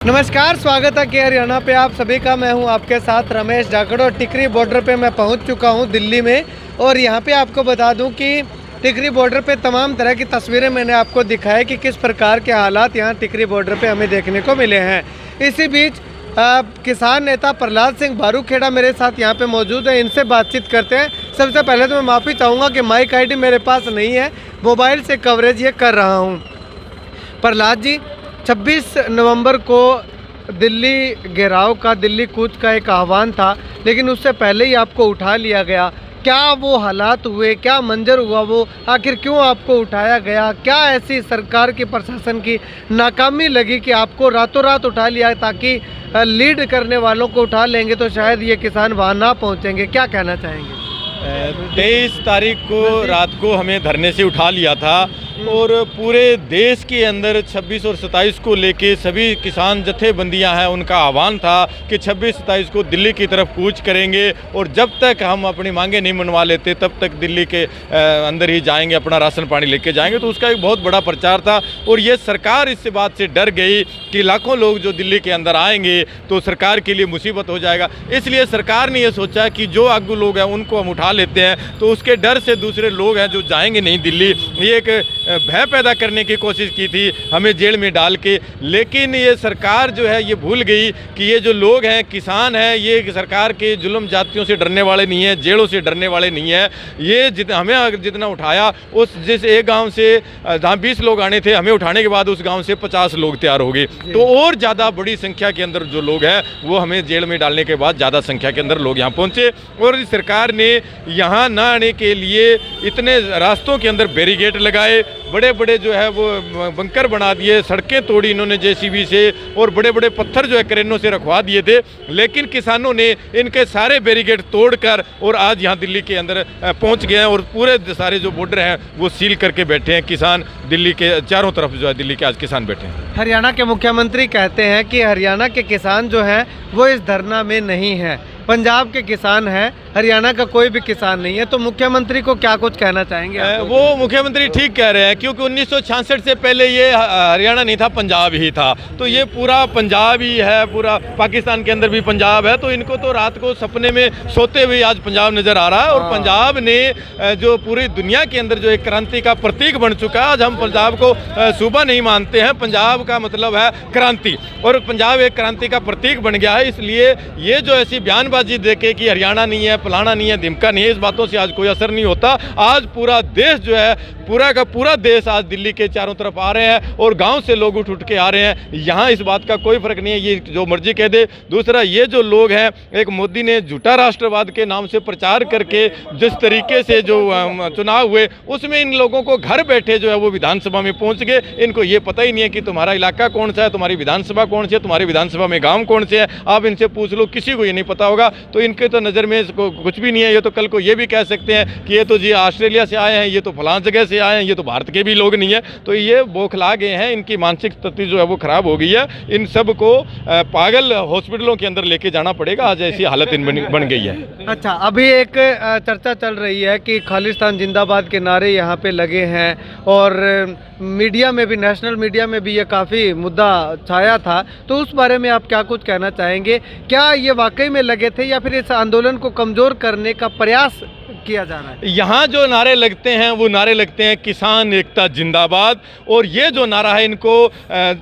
नमस्कार, स्वागत है के हरियाणा पे आप सभी का। मैं हूं आपके साथ रमेश जाखड़ और टिकरी बॉर्डर पे मैं पहुंच चुका हूं दिल्ली में। और यहां पे आपको बता दूं कि टिकरी बॉर्डर पे तमाम तरह की तस्वीरें मैंने आपको दिखाई कि किस प्रकार के हालात यहां टिकरी बॉर्डर पे हमें देखने को मिले हैं। इसी बीच किसान नेता प्रहलाद सिंह बारूखेड़ा मेरे साथ यहाँ पे मौजूद है, इनसे बातचीत करते हैं। सबसे पहले तो मैं माफ़ी चाहूँगा कि माइक आईडी मेरे पास नहीं है, मोबाइल से कवरेज ये कर रहा हूँ। प्रहलाद जी, 26 नवंबर को दिल्ली घेराव का, दिल्ली कूच का एक आह्वान था, लेकिन उससे पहले ही आपको उठा लिया गया। क्या वो हालात हुए, क्या मंजर हुआ, वो आखिर क्यों आपको उठाया गया? क्या ऐसी सरकार की, प्रशासन की नाकामी लगी कि आपको रातों रात उठा लिया, ताकि लीड करने वालों को उठा लेंगे तो शायद ये किसान वहाँ ना पहुँचेंगे? क्या कहना चाहेंगे? 23 तारीख को रात को हमें धरने से उठा लिया था और पूरे देश के अंदर 26 और 27 को लेके सभी किसान जथेबंदियां हैं, उनका आह्वान था कि 26-27 को दिल्ली की तरफ कूच करेंगे और जब तक हम अपनी मांगे नहीं मनवा लेते तब तक दिल्ली के अंदर ही जाएंगे, अपना राशन पानी लेके जाएंगे। तो उसका एक बहुत बड़ा प्रचार था और ये सरकार इस बात से डर गई कि लाखों लोग जो दिल्ली के अंदर आएंगे तो सरकार के लिए मुसीबत हो जाएगा। इसलिए सरकार ने ये सोचा कि जो आगू लोग हैं उनको हम उठा लेते हैं, तो उसके डर से दूसरे लोग हैं जो जाएंगे नहीं दिल्ली, ये एक भय पैदा करने की कोशिश की थी हमें जेल में डाल के। लेकिन ये सरकार जो है ये भूल गई कि ये जो लोग हैं, किसान हैं, ये सरकार के जुल्म जातियों से डरने वाले नहीं हैं, जेलों से डरने वाले नहीं हैं। ये हमें अगर जितना उठाया, उस जिस एक गांव से जहाँ 20 लोग आने थे, हमें उठाने के बाद उस गांव से 50 लोग तैयार हो गए। तो और ज़्यादा बड़ी संख्या के अंदर जो लोग हैं वो हमें जेल में डालने के बाद ज़्यादा संख्या के अंदर लोग यहाँ पहुँचे। और सरकार ने यहाँ न आने के लिए इतने रास्तों के अंदर बैरिकेड लगाए, बड़े बड़े जो है वो बंकर बना दिए, सड़कें तोड़ी इन्होंने जेसीबी से, और बड़े बड़े पत्थर जो है क्रेनों से रखवा दिए थे। लेकिन किसानों ने इनके सारे बैरिकेड तोड़कर और आज यहाँ दिल्ली के अंदर पहुँच गए हैं और पूरे सारे जो बॉर्डर हैं वो सील करके बैठे हैं। किसान दिल्ली के चारों तरफ जो है दिल्ली के आज किसान बैठे हैं। हरियाणा के मुख्यमंत्री कहते हैं कि हरियाणा के किसान जो हैं वो इस धरना में नहीं है, पंजाब के किसान हैं, हरियाणा का कोई भी किसान नहीं है। तो मुख्यमंत्री को क्या कुछ कहना चाहेंगे? वो मुख्यमंत्री ठीक कह रहे हैं, क्योंकि 1966 से पहले ये हरियाणा नहीं था, पंजाब ही था। तो ये पूरा पंजाब ही है, पूरा पाकिस्तान के अंदर भी पंजाब है। तो इनको तो रात को सपने में सोते हुए आज पंजाब नज़र आ रहा है। और पंजाब ने जो पूरी दुनिया के अंदर जो एक क्रांति का प्रतीक बन चुका है। आज हम पंजाब को सूबा नहीं मानते हैं, पंजाब का मतलब है क्रांति, और पंजाब एक क्रांति का प्रतीक बन गया है। इसलिए ये जो ऐसी बयानबाजी देके कि हरियाणा नहीं है, फलाना नहीं है, धिमका नहीं है, इस बातों से आज कोई असर नहीं होता। आज पूरा देश जो है, पूरा का पूरा देश आज दिल्ली के चारों तरफ आ रहे हैं और गांव से लोग उठ के आ रहे हैं। यहाँ इस बात का कोई फर्क नहीं है, ये जो मर्जी कह दे। दूसरा, ये जो लोग हैं, एक मोदी ने झूठा राष्ट्रवाद के नाम से प्रचार करके जिस तरीके से जो चुनाव हुए उसमें इन लोगों को घर बैठे जो है वो विधानसभा में पहुँच गए। इनको ये पता ही नहीं है कि तुम्हारा इलाका कौन सा है, तुम्हारी विधानसभा कौन सी है, तुम्हारी विधानसभा में गाँव कौन से है। आप इनसे पूछ लो, किसी को ये नहीं पता होगा। तो इनके तो नज़र में कुछ भी नहीं है। ये तो कल को ये भी कह सकते हैं कि ये तो जी ऑस्ट्रेलिया से आए हैं, ये तो फलां जगह से आए हैं, ये तो भारत के भी लोग नहीं है। तो ये बौखला गए हैं, इनकी मानसिक स्थिति जो है वो खराब हो गई है। इन सब को पागल हॉस्पिटलों के अंदर लेके जाना पड़ेगा, आज ऐसी हालत इन बन गई है। अच्छा, अभी एक चर्चा चल रही है कि खालिस्तान जिंदाबाद के नारे यहाँ पे लगे हैं और मीडिया में भी, नेशनल मीडिया में भी ये काफ़ी मुद्दा छाया था। तो उस बारे में आप क्या कुछ कहना चाहेंगे? क्या ये वाकई में लगे थे या फिर इस आंदोलन को कमज़ोर करने का प्रयास किया जा रहा है? यहाँ जो नारे लगते हैं वो नारे लगते हैं किसान एकता जिंदाबाद, और ये जो नारा है इनको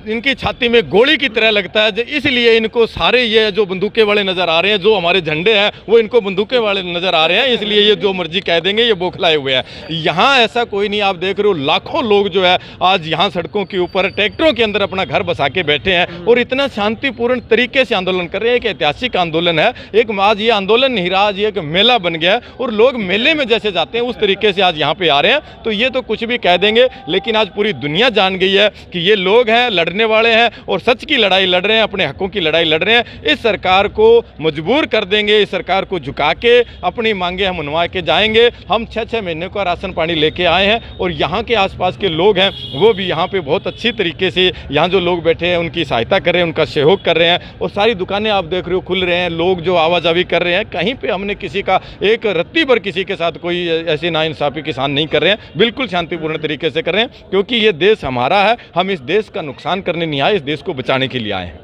इनकी छाती में गोली की तरह लगता है। इसलिए इनको सारे ये जो बंदूकें वाले नज़र आ रहे हैं, जो हमारे झंडे हैं वो इनको बंदूकें वाले नज़र आ रहे हैं। इसलिए ये जो मर्जी कह देंगे, ये बौखलाए हुए हैं। यहाँ ऐसा कोई नहीं, आप देख रहे हो लाखों लोग जो है आज यहाँ सड़कों के ऊपर ट्रैक्टरों के अंदर अपना घर बसा के बैठे हैं और इतना शांतिपूर्ण तरीके से आंदोलन कर रहे हैं। एक ऐतिहासिक आंदोलन है, एक आज ये आंदोलन नहीं रहा, आज ये एक मेला बन गया है और लोग मेले में जैसे जाते हैं उस तरीके से आज यहाँ पे आ रहे हैं। तो ये तो कुछ भी कह देंगे, लेकिन आज पूरी दुनिया जान गई है कि ये लोग हैं, लड़ने वाले हैं और सच की लड़ाई लड़ रहे हैं, अपने हकों की लड़ाई लड़ रहे हैं। इस सरकार को मजबूर कर देंगे, इस सरकार को झुका के अपनी मांगे हम मनवा के जाएंगे। हम 6-6 महीने का राशन पानी लेके आए हैं और यहाँ के आसपास के लोग हैं वो भी यहाँ पे बहुत अच्छी तरीके से, यहाँ जो लोग बैठे हैं उनकी सहायता कर रहे हैं, उनका सहयोग कर रहे हैं। और सारी दुकानें आप देख रहे हो खुल रहे हैं, लोग जो आवाजाही कर रहे हैं, कहीं पे हमने किसी का एक रत्ती भर किसी के साथ कोई ऐसी नाइंसाफ़ी किसान नहीं कर रहे हैं, बिल्कुल शांतिपूर्ण तरीके से कर रहे हैं, क्योंकि ये देश हमारा है। हम इस देश का नुकसान करने नहीं आए, इस देश को बचाने के लिए आए हैं।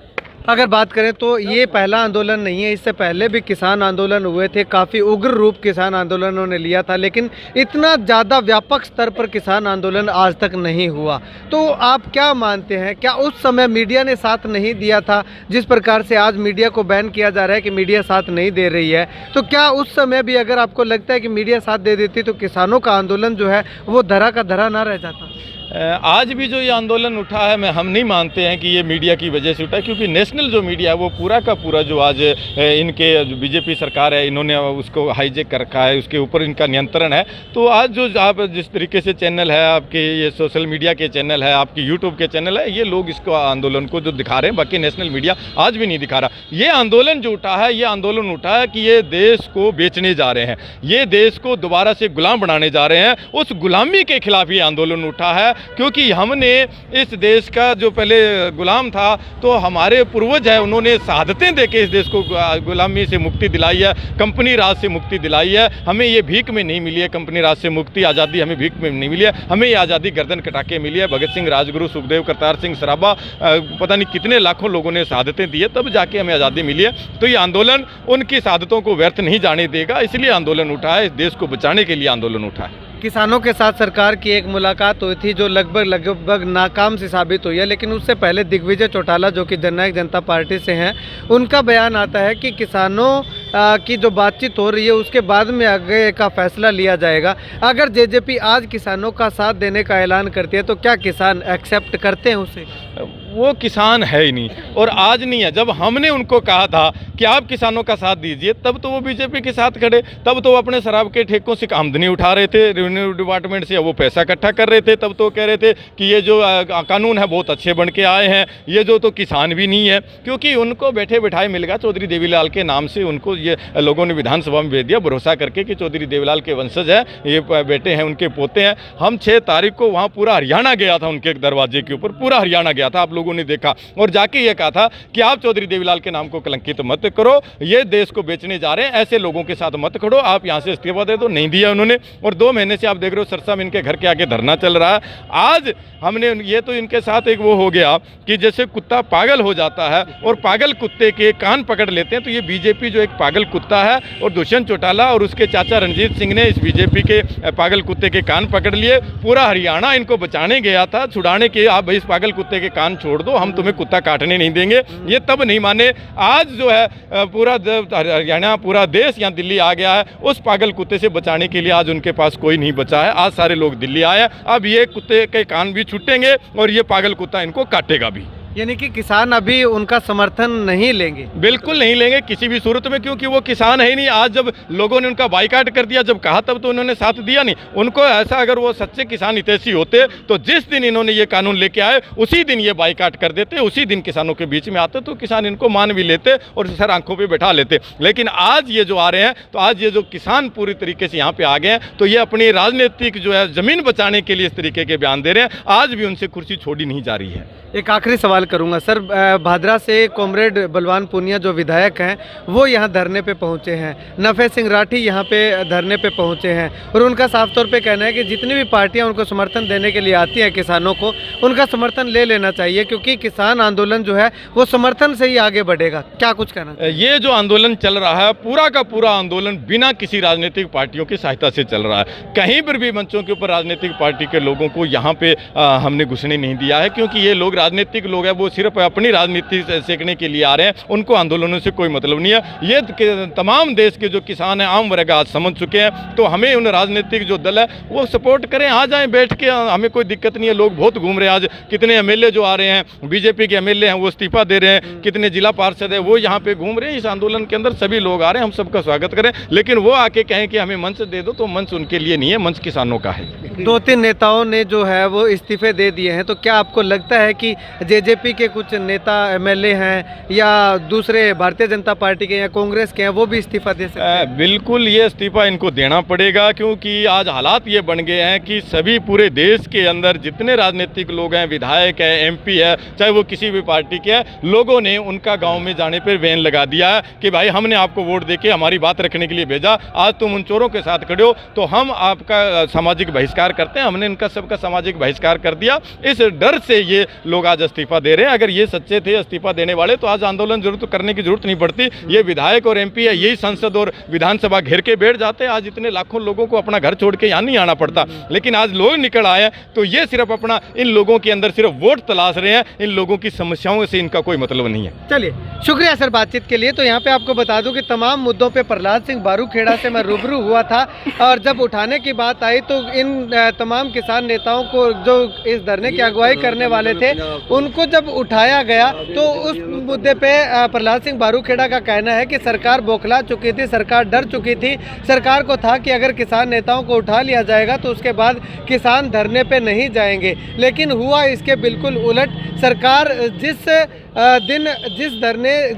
अगर बात करें तो ये पहला आंदोलन नहीं है, इससे पहले भी किसान आंदोलन हुए थे, काफ़ी उग्र रूप किसान आंदोलनों ने लिया था, लेकिन इतना ज़्यादा व्यापक स्तर पर किसान आंदोलन आज तक नहीं हुआ। तो आप क्या मानते हैं, क्या उस समय मीडिया ने साथ नहीं दिया था? जिस प्रकार से आज मीडिया को बैन किया जा रहा है कि मीडिया साथ नहीं दे रही है, तो क्या उस समय भी अगर आपको लगता है कि मीडिया साथ दे देती तो किसानों का आंदोलन जो है वो धरा का धरा ना रह जाता? आज भी जो ये आंदोलन उठा है, हम नहीं मानते हैं कि ये मीडिया की वजह से उठा है, क्योंकि नेशनल जो मीडिया है वो पूरा का पूरा जो आज इनके जो बीजेपी सरकार है, इन्होंने उसको हाईजेक कर रखा है, उसके ऊपर इनका नियंत्रण है। तो आज जो आप जिस तरीके से चैनल है, आपके ये सोशल मीडिया के चैनल है, आपके यूट्यूब के चैनल है, ये लोग इसको आंदोलन को जो दिखा रहे हैं, बाकी नेशनल मीडिया आज भी नहीं दिखा रहा। ये आंदोलन जो उठा है, ये आंदोलन उठा है कि ये देश को बेचने जा रहे हैं, ये देश को दोबारा से गुलाम बनाने जा रहे हैं। उस गुलामी के खिलाफ ये आंदोलन उठा है, क्योंकि हमने इस देश का जो पहले गुलाम था, तो हमारे पूर्वज है, उन्होंने शहादतें देके इस देश को गुलामी से मुक्ति दिलाई है, कंपनी राज से मुक्ति दिलाई है। हमें ये भीख में नहीं मिली है कंपनी राज से मुक्ति, आज़ादी हमें भीख में नहीं मिली है, हमें ये आज़ादी गर्दन कटा के मिली है। भगत सिंह, राजगुरु, सुखदेव, करतार सिंह सराभा, पता नहीं कितने लाखों लोगों ने शहादतें दी है, तब जाके हमें आज़ादी मिली है। तो ये आंदोलन उनकी शहादतों को व्यर्थ नहीं जाने देगा, इसलिए आंदोलन उठा है, इस देश को बचाने के लिए आंदोलन उठा है। किसानों के साथ सरकार की एक मुलाकात हुई थी जो लगभग नाकाम सी साबित हुई है, लेकिन उससे पहले दिग्विजय चौटाला जो कि जननायक जनता पार्टी से हैं, उनका बयान आता है कि किसानों की जो बातचीत हो रही है उसके बाद में आगे का फैसला लिया जाएगा। अगर जेजेपी आज किसानों का साथ देने का ऐलान करती है तो क्या किसान एक्सेप्ट करते हैं उसे? वो किसान है ही नहीं, और आज नहीं है। जब हमने उनको कहा था कि आप किसानों का साथ दीजिए, तब तो वो बीजेपी के साथ खड़े, तब तो वो अपने शराब के ठेकों से आमदनी उठा रहे थे, रेवेन्यू डिपार्टमेंट से वो पैसा इकट्ठा कर रहे थे, तब तो कह रहे थे कि ये जो कानून है बहुत अच्छे बन के आए हैं, ये जो तो किसान भी नहीं है, क्योंकि उनको बैठे बैठाए मिल गया चौधरी देवीलाल के नाम से। उनको ये लोगों ने विधानसभा में भेज दिया भरोसा करके कि चौधरी देवीलाल के वंशज है, ये बेटे हैं, उनके पोते हैं। हम 6 तारीख को वहाँ पूरा हरियाणा गया था, उनके दरवाजे के ऊपर पूरा हरियाणा गया था, आप लोगों ने देखा, और जाके ये कहा था कि आप चौधरी देवीलाल के नाम को कलंकित मत करो, ये देश को बेचने जा रहे हैं, ऐसे लोगों के साथ मत खड़ो, आप यहाँ से इस्तीफा दे दो। नहीं दिया उन्होंने, और 2 महीने से आप देख रहे हो सरसा में इनके घर के आगे धरना चल रहा है। आज हमने ये तो इनके साथ एक वो हो गया कि जैसे कुत्ता पागल हो जाता है और पागल कुत्ते के कान पकड़ लेते हैं, तो ये बीजेपी जो एक पागल कुत्ता है, और दुष्यंत चौटाला और उसके चाचा रणजीत सिंह ने इस बीजेपी के पागल कुत्ते के कान पकड़ लिए। पूरा हरियाणा इनको बचाने गया था, छुड़ाने के, आप भाई इस पागल कुत्ते के कान छोड़ दो, हम तुम्हें कुत्ता काटने नहीं देंगे। ये तब नहीं माने। आज जो है पूरा हरियाणा, पूरा देश यहाँ दिल्ली आ गया है, उस पागल कुत्ते से बचाने के लिए आज उनके पास कोई नहीं बचा है। आज सारे लोग दिल्ली आए हैं, अब ये कुत्ते के कान भी छूटेंगे और ये पागल कुत्ता इनको काटेगा भी। यानी कि किसान अभी उनका समर्थन नहीं लेंगे? बिल्कुल नहीं लेंगे किसी भी सूरत में, क्योंकि वो किसान है ही नहीं। आज जब लोगों ने उनका बाइकाट कर दिया, जब कहा तब तो उन्होंने साथ दिया नहीं। उनको ऐसा, अगर वो सच्चे किसान हितैषी होते तो जिस दिन इन्होंने ये कानून लेके आए उसी दिन ये बाइकाट कर देते, उसी दिन किसानों के बीच में आते, तो किसान इनको मान भी लेते और सर आंखों पर बैठा लेते। लेकिन आज ये जो आ रहे हैं, तो आज ये जो किसान पूरी तरीके से यहाँ पे आ गए हैं, तो ये अपनी राजनीतिक जो है जमीन बचाने के लिए इस तरीके के बयान दे रहे हैं। आज भी उनसे कुर्सी छोड़ी नहीं जा रही है। एक आखिरी सवाल करूंगा सर, भादरा से कॉमरेड बलवान पूनिया जो विधायक हैं वो यहाँ धरने पे पहुँचे हैं, नफ़े सिंह राठी यहाँ पे धरने पे पहुँचे हैं, और उनका साफ तौर पे कहना है कि जितनी भी पार्टियाँ उनको समर्थन देने के लिए आती हैं किसानों को, उनका समर्थन ले लेना चाहिए, क्योंकि किसान आंदोलन जो है वो समर्थन से ही आगे बढ़ेगा। क्या कुछ कहना? ये जो आंदोलन चल रहा है, पूरा का पूरा आंदोलन बिना किसी राजनीतिक पार्टियों की सहायता से चल रहा है। कहीं पर भी मंचों के ऊपर राजनीतिक पार्टी के लोगों को यहाँ पे हमने घुसने नहीं दिया है, क्योंकि ये लोग राजनीतिक लोग हैं, वो सिर्फ अपनी राजनीति सेकने के लिए आ रहे हैं, उनको आंदोलनों से कोई मतलब नहीं है। ये तमाम देश के जो किसान हैं, आम वर्ग आज समझ चुके हैं, तो हमें उन राजनीतिक जो दल है वो सपोर्ट करें, आ जाएं बैठ के, हमें कोई दिक्कत नहीं है। लोग बहुत घूम रहे हैं, आज कितने एमएलए जो आ रहे हैं, बीजेपी के एमएलए हैं वो इस्तीफा दे रहे हैं, कितने जिला पार्षद है वो यहाँ पे घूम रहे हैं। इस आंदोलन के अंदर सभी लोग आ रहे हैं, हम सबका स्वागत करें, लेकिन वो आके कहें कि हमें मंच दे दो, तो मंच उनके लिए नहीं है, मंच किसानों का है। 2-3 नेताओं ने जो है वो इस्तीफे दे दिए हैं, तो क्या आपको लगता है कि जेजेपी के कुछ नेता एमएलए हैं या दूसरे भारतीय जनता पार्टी के या कांग्रेस के हैं वो भी इस्तीफा दे सकते हैं? बिल्कुल, ये इस्तीफा इनको देना पड़ेगा, क्योंकि आज हालात ये बन गए हैं कि सभी पूरे देश के अंदर जितने राजनीतिक लोग हैं, विधायक है, एमपी है, चाहे वो किसी भी पार्टी के हैं, लोगों ने उनका गांव में जाने पर बैन लगा दिया है कि भाई हमने आपको वोट देके हमारी बात रखने के लिए भेजा, आज तुम उन चोरों के साथ खड़े हो तो हम आपका सामाजिक बहिष्कार करते हैं। हमने इनका सबका सामाजिक बहिष्कार कर दिया। इस डर से ये लोग आज इस्तीफा दे रहे हैं। अगर ये सच्चे थे इस्तीफा देने वाले तो आज आंदोलन जरूरत करने की जरूरत नहीं पड़ती। ये विधायक और एमपी है, यही संसद और विधानसभा घेर के बैठ जाते। आज इतने लाखों लोगों को अपना घर छोड़ के यहाँ नहीं आना पड़ता, लेकिन आज लोग निकल आए हैं तो ये सिर्फ अपना इन लोगों के अंदर सिर्फ वोट तलाश रहे हैं। इन लोगों की समस्याओं से इनका कोई मतलब नहीं है। चलिए, शुक्रिया सर बातचीत के लिए। तो यहाँ पे आपको बता दूं कि तमाम मुद्दों पे प्रहलाद सिंह बारूखेड़ा से मैं रूबरू हुआ था, और जब उठाने की बात आई तो इन तमाम किसान नेताओं को जो इस धरने की अगुवाई करने वाले थे उनको जब उठाया गया तो उस मुद्दे पे प्रहलाद सिंह बारूखेड़ा का कहना है कि सरकार बौखला चुकी थी, सरकार डर चुकी थी। सरकार को था कि अगर किसान नेताओं को उठा लिया जाएगा तो उसके बाद किसान धरने पे नहीं जाएंगे, लेकिन हुआ इसके बिल्कुल उलट। सरकार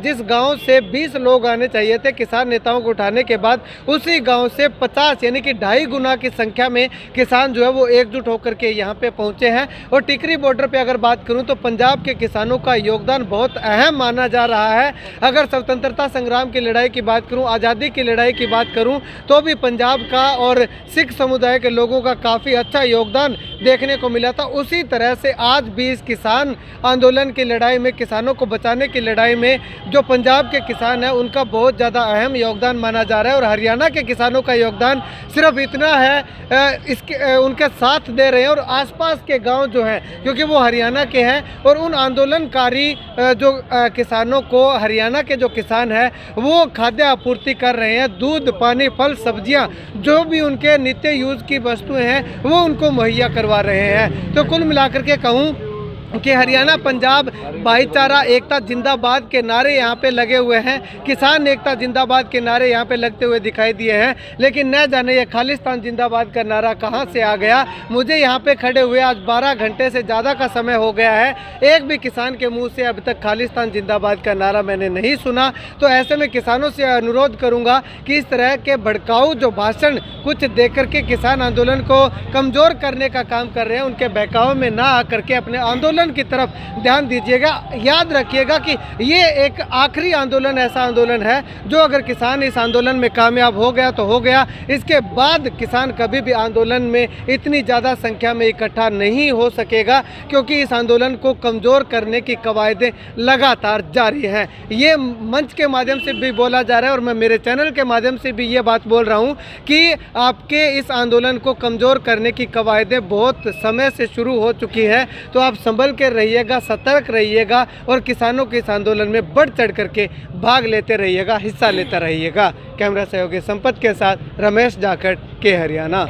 जिस गांव से 20 लोग आने चाहिए थे किसान नेताओं को उठाने के बाद, उसी गांव से 50 यानी कि 2.5 गुना की संख्या में किसान जो है वो एकजुट होकर के यहाँ पे पहुँचे हैं। और टिकरी बॉर्डर पे अगर बात करूँ तो पंजाब के किसानों का योगदान बहुत अहम माना जा रहा है। अगर स्वतंत्रता संग्राम की लड़ाई की बात करूँ, आज़ादी की लड़ाई की बात करूँ, तो भी पंजाब का और सिख समुदाय के लोगों का काफ़ी अच्छा योगदान देखने को मिला था। उसी तरह से आज भी इस किसान आंदोलन की लड़ाई में, किसानों को बचाने की लड़ाई में जो पंजाब के किसान हैं उनका बहुत ज़्यादा अहम योगदान माना जा रहा है। और हरियाणा के किसानों का योगदान सिर्फ इतना है, उनके साथ दे रहे हैं। और आसपास के गांव जो हैं, क्योंकि वो हरियाणा के हैं, और उन आंदोलनकारी जो किसानों को, हरियाणा के जो किसान हैं वो खाद्य आपूर्ति कर रहे हैं। दूध, पानी, फल, सब्जियां, जो भी उनके नित्य यूज की वस्तुएं हैं वो उनको मुहैया करवा रहे हैं। तो कुल मिलाकर के कहूँ कि हरियाणा पंजाब भाईचारा एकता जिंदाबाद के नारे यहाँ पे लगे हुए हैं, किसान एकता जिंदाबाद के नारे यहाँ पे लगते हुए दिखाई दिए हैं। लेकिन न जाने ये खालिस्तान जिंदाबाद का नारा कहाँ से आ गया। मुझे यहाँ पे खड़े हुए आज 12 घंटे से ज़्यादा का समय हो गया है, एक भी किसान के मुँह से अभी तक खालिस्तान जिंदाबाद का नारा मैंने नहीं सुना। तो ऐसे में किसानों से अनुरोध करूँगा कि इस तरह के भड़काऊ जो भाषण कुछ दे करके किसान आंदोलन को कमज़ोर करने का काम कर रहे हैं, उनके बहकावे में ना आकर के अपने आंदोलन की तरफ ध्यान दीजिएगा। याद रखिएगा कि ये एक आखिरी आंदोलन, ऐसा आंदोलन है जो अगर किसान इस आंदोलन में कामयाब हो गया तो हो गया। इसके बाद किसान कभी भी आंदोलन में इतनी ज़्यादा संख्या में इकट्ठा नहीं हो सकेगा, क्योंकि इस आंदोलन को कमज़ोर करने की कवायदें लगातार जारी हैं। ये मंच के माध्यम से भी बोला जा रहा है और मैं मेरे चैनल के माध्यम से भी ये बात बोल रहा हूँ कि आपके इस आंदोलन को कमज़ोर करने की कवायदें बहुत समय से शुरू हो चुकी है। तो आप संभल के रहिएगा, सतर्क रहिएगा और किसानों के इस आंदोलन में बढ़ चढ़ करके भाग लेते रहिएगा, हिस्सा लेता रहिएगा। कैमरा सहयोगी संपत के साथ रमेश जाखड़ के हरियाणा।